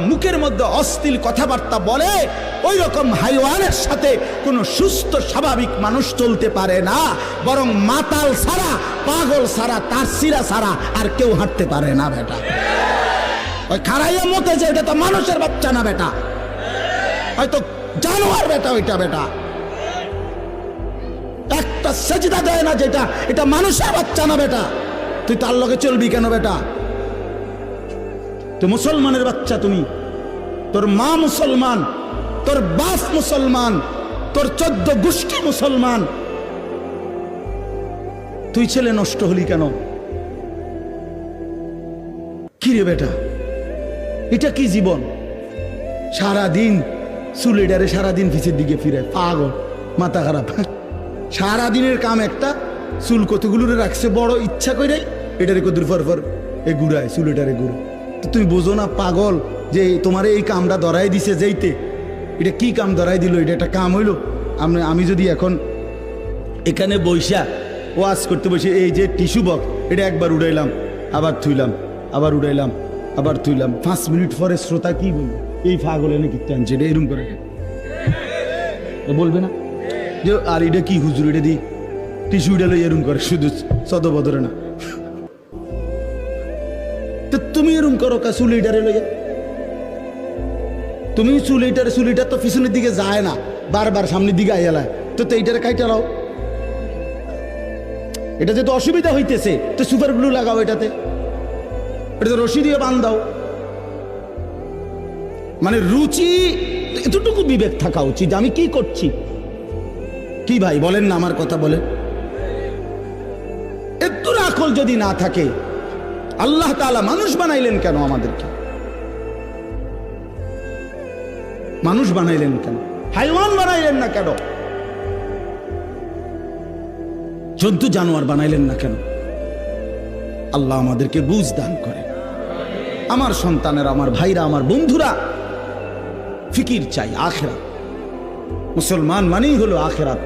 মুখের মধ্যে অশ্লীল কথাবার্তা বলে, ওই রকম হাইওয়ানের সাথে কোনো সুস্থ স্বাভাবিক মানুষ চলতে পারে না, বরং মাতাল ছাড়া, পাগল ছাড়া, তারসিরা ছাড়া আর কেউ হাঁটতে পারে না বেটা। ওই খারাইয়া মতে যে এটা তো মানুষের বাচ্চা না বেটা, হয়তো জানোয়ার বেটা ওইটা বেটা। একটা সেজদা দেয় না যেটা, এটা মানুষের বাচ্চা না বেটা। তুই তার লগে চলবি কেন বেটা? তুই মুসলমানের বাচ্চা, তুমি, তোর মা মুসলমান, তোর বাপ মুসলমান, তোর 14 গোষ্ঠী মুসলমান, তুই ছেলে নষ্ট হলি কেন? কি রে বেটা, এটা কি জীবন? সারাদিন চুলেটারে সারাদিন পিছের দিকে ফিরে, পাগল, মাথা খারাপ। সারাদিনের কাম একটা, চুল কতগুলো রাখছে বড় ইচ্ছা করে, এটারে কদুর ফর এ ঘুরায়, চুলেটারে ঘুরে। তুমি বোঝো না পাগল যে তোমার এই কামটা ধরাই দিছে যেইতে, এটা কি কাম ধরাই দিল? এটা একটা কাম হইল? আমি যদি এখন এখানে বৈশা ওয়াজ করতে বসে, এই যে টিস্যু বক্স, এটা একবার উড়াইলাম, আবার থুইলাম, আবার উড়াইলাম, আবার থুইলাম, 5 মিনিট পরে শ্রোতা কি বলবে? এই পাগল এনে কি টানছে, এটা এরম করে বলবে না যে আর এটা কি হুজুর, এটা দি টিস্যু উড়ালো এরম করে, শুধু সদবদরে না। তুমি এরম করো কা চুলিটারে লইয়া? তুমি চুলিটার তো পিছনের দিকে যায় না, বারবার সামনের দিকে আইয়ালায়, তো এইটারে কাইটা লাও। এটা যেহেতু অসুবিধা হইতেছে, তো সুপার গ্লু লাগাও এটাতে, এটা তো রশি দিয়ে বান্ধাও। মানে রুচি, এতটুকু বিবেক থাকা উচিত, আমি কি করছি। কি ভাই বলেন না, আমার কথা বলেন। একটু আকল যদি না থাকে, আল্লাহ তাআলা মানুষ বানাইলেন কেন? আমাদেরকে মানুষ বানাইলেন কেন? হাইওয়ান বানাইলেন না কেন? জন্তু জানোয়ার বানাইলেন না কেন? আল্লাহ আমাদেরকে বুঝ দান করে। আমার সন্তানেরা, আমার ভাইরা, আমার বন্ধুরা, ফিকির চাই আখিরাত। মুসলমান মানেই হলো আখিরাত।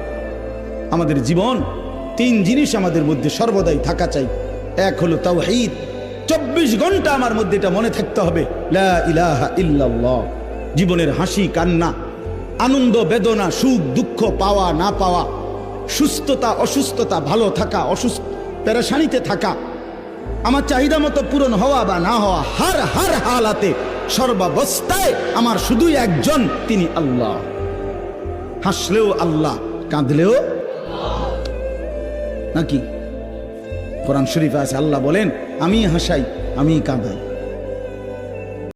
আমাদের জীবন 3 জিনিস আমাদের মধ্যে সর্বদাই থাকা চাই। এক হলো তাওহীদ, 24 ঘন্টা আমার মধ্যে এটা মনে থাকতে হবে, লা ইলাহা ইল্লাল্লাহ। জীবনের হাসি কান্না, আনন্দ বেদনা, সুখ দুঃখ, পাওয়া না পাওয়া, সুস্থতা অসুস্থতা, ভালো থাকা অসুস্থ, পেরেশানিতে থাকা, আমার চাহিদা মতো পূরণ হওয়া বা না হওয়া, হার হালাতে সর্বাবস্থায় আমার শুধুই একজন, তিনি আল্লাহ। হাসলেও আল্লাহ, কাঁদলেও নাকি? কোরআন শরীফে আছে, আল্লাহ বলেন আমি হাসাই, আমি কাঁদাই।